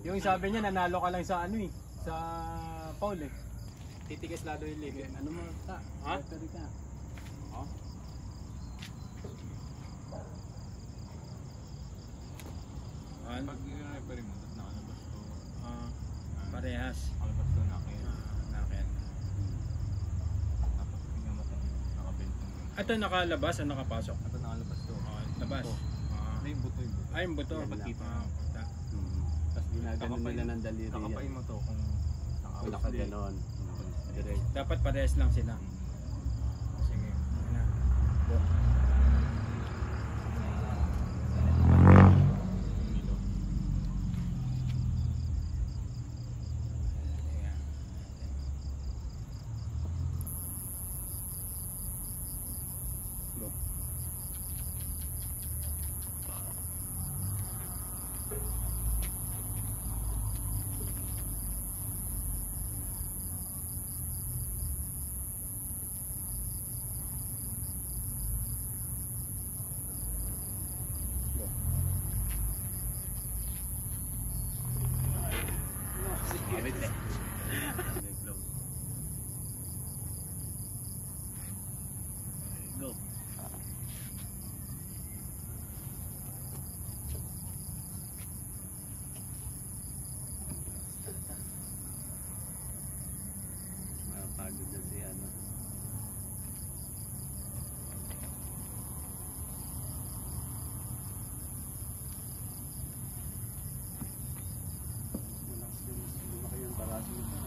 Yung sabi niya, nanalo ka lang sa ano eh. Sa Paul eh. Titigas lalo yung leg. Ano mo ta? Ha? Battery ka. Oh. Pag i-repair mo, nakalabas to. Parehas. Nakalabas to na kayo. Nakakyan. Tapos tingnan mo kung nakabentong yun. Ito nakalabas o nakapasok? Ito nakalabas to. Labas. Ano yung buto yung buto? Ay, yung buto. Yan lang. Pagkita. Tapos ginagano nila ng daliri Kakapain yan. mo to kung Kung nakaganon. Direct. Dapat parehas lang sila. Sige. Ano na. Go. Go. Go. Pagod na si ano. Malakas yung lumaki yung baraso nito.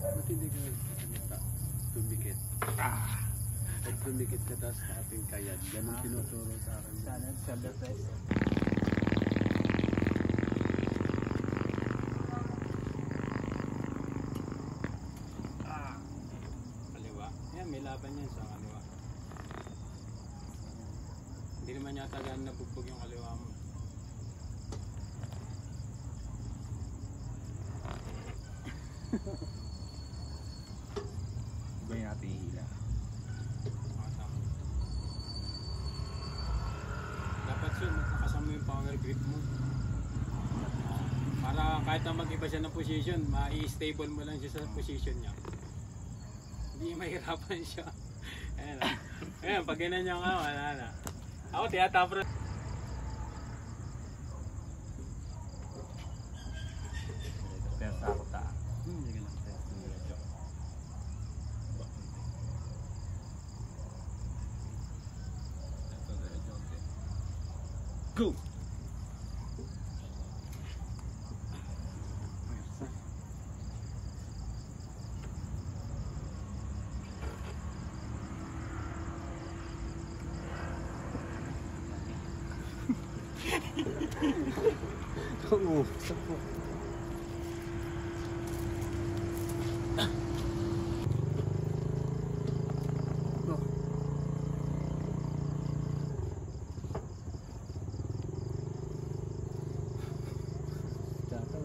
Ba't hindi ka tumikit? Pag tumikit ka tapos nakating kayad, ganun tinuturo sa akin. Sana, shoulder press. Kaliwa. Yan, may laban yan sa kaliwa. Hindi naman yata gano'n nabugbog yung kaliwa mo. Iba yung natin hihila. Tama. Dapat yun, nakasama yung power grip mo. Para kahit na mag-iba siya ng position, ma-i-stable mo lang siya sa position niya. Hindi mahirapan siya. Ayan na. Ayan, pag ganyan niya nga, wala na. Ako, tiyatapro. Pero sa ako ta. Hindi ka lang test. Go! Oo, sapo.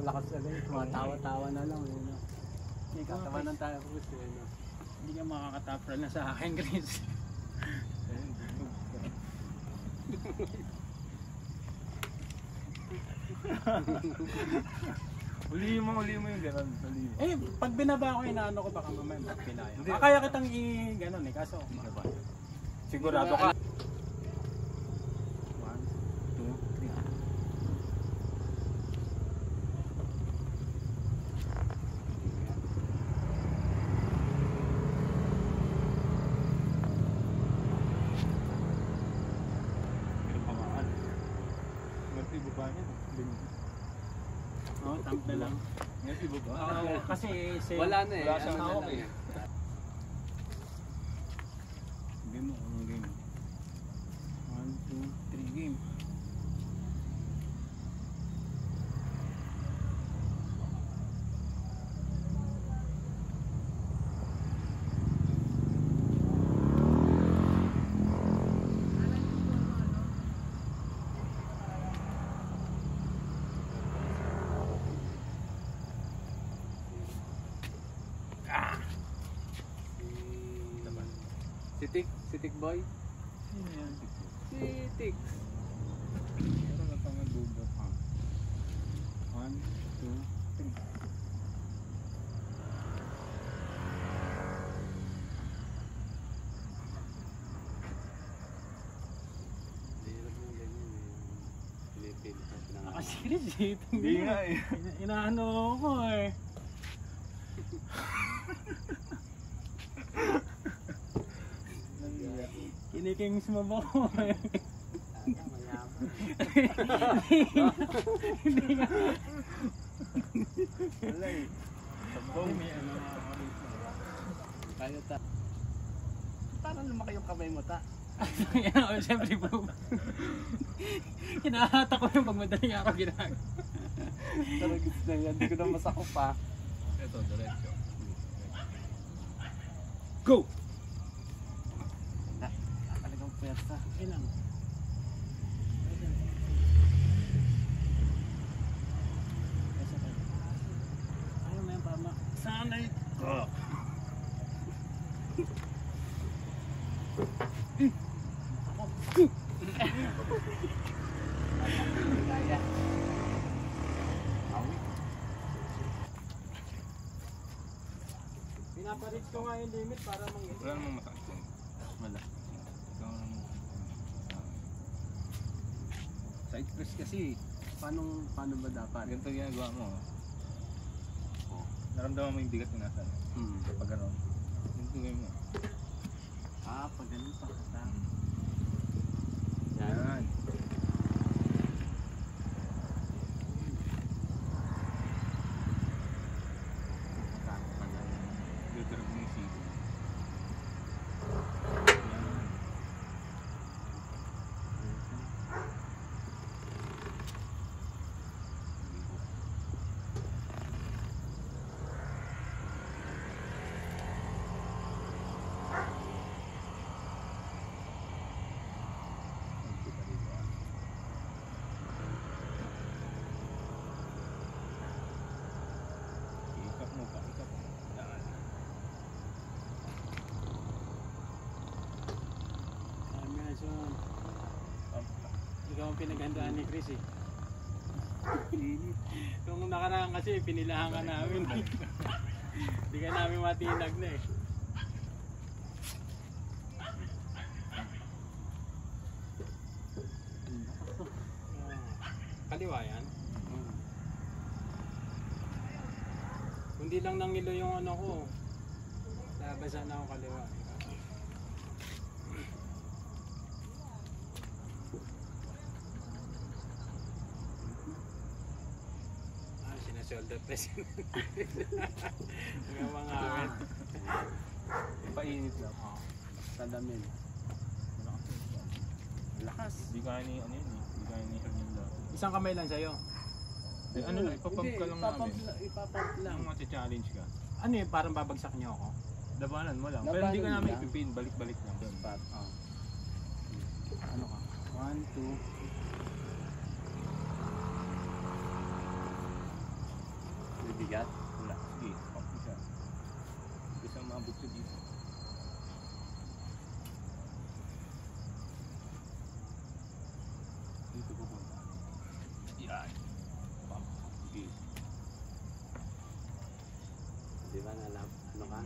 Lakas agad, tumatawa-tawa na lang. Hindi katawanan tayo po gusto yun. Hindi ka makakatapro na sa akin, Chris. Uli mo yung gano'n. Eh, pag binaba ko, inaano ko baka mamaya magpilaya. Kaya kitang i-ganon eh, kaso. Sigurado ka. 1, 2, 3. Oo, tamp na lang. Kasi Wala na eh. Wala siyang Ano na hawak lang eh. eh. Game mo, anong game? 1, 2, 3 game. Tik boy. Sino yan? Si Tik. Pero na pang nag-google. 1, 2, 3. Hirap mo ganyan eh. Pilipin ka Nakasiris eh. Hindi nga eh. Inaano ko eh. Kinikings mo ba ko eh? Hindi nga. Wala eh. Sabaw. May ano ako rito. Kaya ta. Parang lumaki yung kamay mo ta. Yan ako, siyempre bro. Hinahata ko yung pag madaling araw ginagawa. Taragis na yan. Hindi ko na masako pa. Ito, diretso. Go! Talagang pwersa. Okay lang. Ayaw mo yung pama. Sanay ko! Kaya. Pinaparich ko nga yung limit para mangyari. Wala namang masakit yan. Wala. Ikaw naman. Side press kasi. Paano ba dapat? Ganito ginagawa mo. Naramdaman mo yung bigat na nasa. Pag gano'n. Ganito gawin mo. Pag ganun pa kata. Yan. Takot pa na. Dito rin mo yung sigo. Yan. Ikap mo pa, ikap mo. Yan. Sabi nga so, ikaw ang pinaghandaan ni Chris eh. Nung nakaraan kasi pinilahan ka namin. Hindi ka namin matinag na eh. Kaliwa yan. Hindi lang nangilo yung ano ko. Labasa na ako kaliwa. Shoulder press. Yung mga Painit lang. Salamin. Lakas. Hindi kaya ni ano yun eh. Hindi kaya ni Hernanda. isang kamay lang sa'yo. Ano lang, ipapump ka lang namin. Ipapump lang. Yung challenge ka. Ano yun, parang babagsak niyo ako. Labanan mo lang. Pero hindi ka Labanan namin lang. ipipin. Balik-balik lang. Spot. Ano ka? 1, 2. May bigat. Wala. Sige, pump isa. Isang maabot ka dito. Dito ko po. Yan. Pump. Sige. Di ba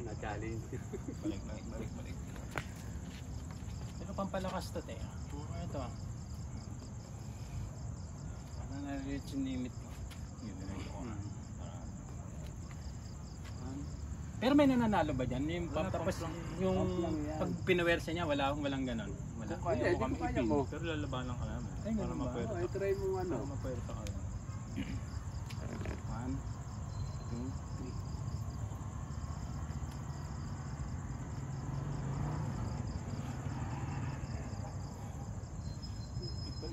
na-challenge? Balik. Pero pampalakas to te. Ito. Ano na-reach yung limit ko. Yun na lang ako. Pero may nananalo ba dyan? Yung Wala, tapos pump lang. yung Pump lang yan. pag pinuwersa niya, walang ganon. Wala. Kung kaya Hindi, mo kami di kaya ipin. mo. Pero lalabanan ka namin. Ay, Para ganun ba? mapwersa. Try mo ano. Para mapwersa ka lang. 1, 2, 3.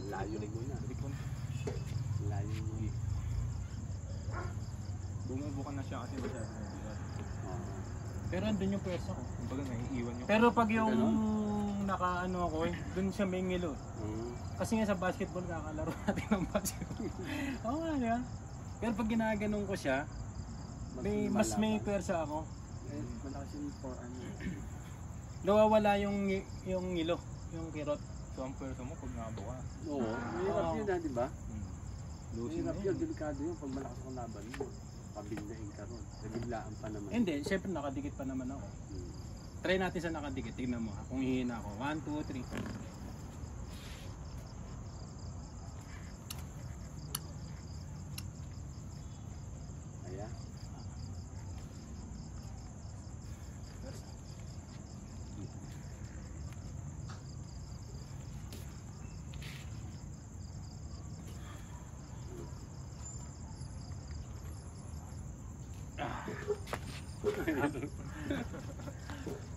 Layo mo na. Balik mo. Layo mo. Bumubo ka na siya kasi masyado na bigat. Pero andun yung pwersa ko. Kumbaga naiiwan yung... Pero pag yung Ganon? nakaano ako eh, dun siya may ngilo. Kasi nga sa basketball kakalaro natin ng basketball. Oo nga diba? Pero pag ginaganon ko siya, mas may pwersa ako. Malakas yung for ano. nawawala yung ilo, yung kirot. So ang pwersa mo pag nakabo ka. Oo. Mahirap Oo. yun ha, di ba? Lusin Mahirap na yun, yun. delikado yun. Pag malakas ang laban mo, pabiglain ka ron. Nabiglaan pa naman. Hindi, syempre nakadikit pa naman ako. Hmm. Try natin sa nakadikit, tignan mo ha. Kung hihina ako, 1, 2, 3. Ayan.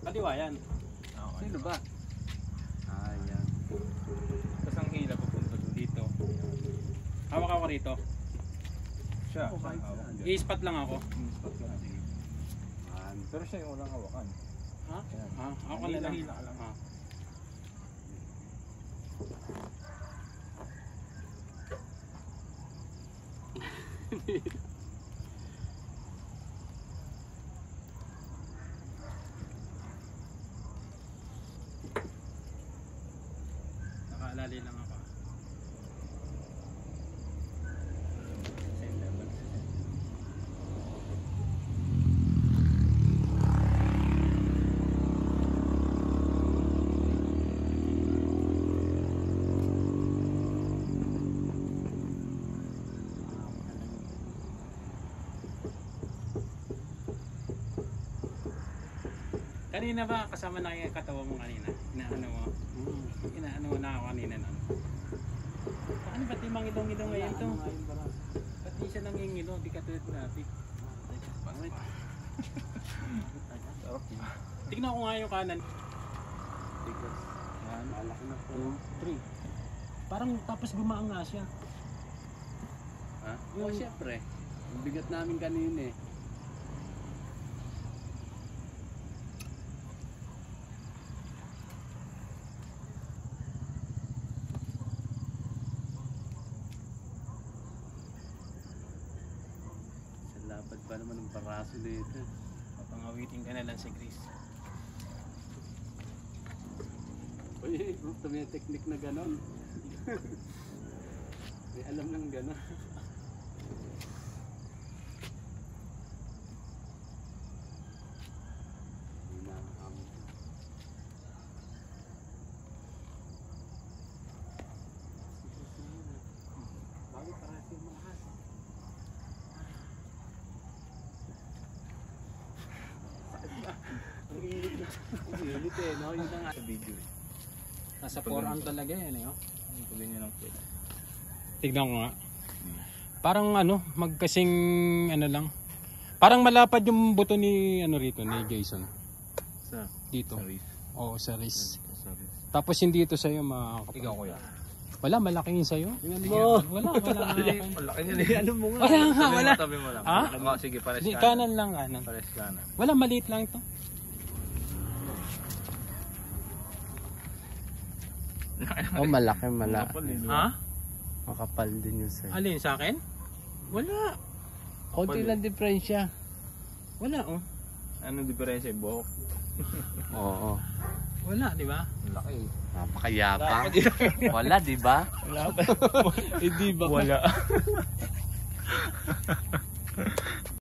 Kaliwa yan. Sino ba? Ayan. Tapos ang hila papunta dito. Hawak ako rito. Siya. Oh, siya ang kahit hawak. saan. I-spot lang ako. Spot ka na. Sige. Ayan. Pero siya yung walang hawakan. Ha? Ayan. Ha? Ako na lang. Hila ka lang. Ha? Nakaalali lang ako. Same level. Kanina ba kasama na yung katawa mo kanina? Inaano mo? Inaano mo na ako kanina na. Ano ba't yung mangilong-ilong ngayon to? Ba't di siya nangingilo? Di ka tulad natin. Sarap diba? Tignan ko nga yung kanan. Tigas. Yan. Malaki na po. 2, 3. Parang tapos gumaang nga siya. Ha? Oo, syempre. Ang bigat namin kanina eh. Sa lapad pa naman ng paraso dito. Papangawitin ka na lang si Chris. Uy, gusto mo yung technique na ganon. May alam ng ganon. Bakit parang yung mahas? Ang init na. Ang init eh, no? Yun na nga. Sa video eh. Nasa 4 ang talaga yan eh. Oh. Pag ganyan ang pwede. Tignan ko nga. Parang ano, magkasing ano lang. Parang malapad yung buto ni ano rito ni Jason. Sa? Dito. Sa wrist. Oo, sa wrist. Sa wrist. Tapos hindi ito sa'yo Ikaw kuya. Wala, malaki yun sa'yo. Tingnan mo. Wala, wala. Malaki niya eh. Ano mo nga? Wala nga, wala. Tabi mo lang. Ha? Oh, sige, pares Hindi, kanan. kanan lang, kanan. Pares kanan. Wala, maliit lang ito. Oh, malaki, Kapal eh. Ha? Makapal din yung sa'yo. Alin, sa akin? Wala. Konti lang diferensya. Wala, oh. Anong diferensya? Buhok. Oo. Wala, di ba? Laki eh. Napakayapang. Wala, di ba? Wala pa. Hindi ba? Wala.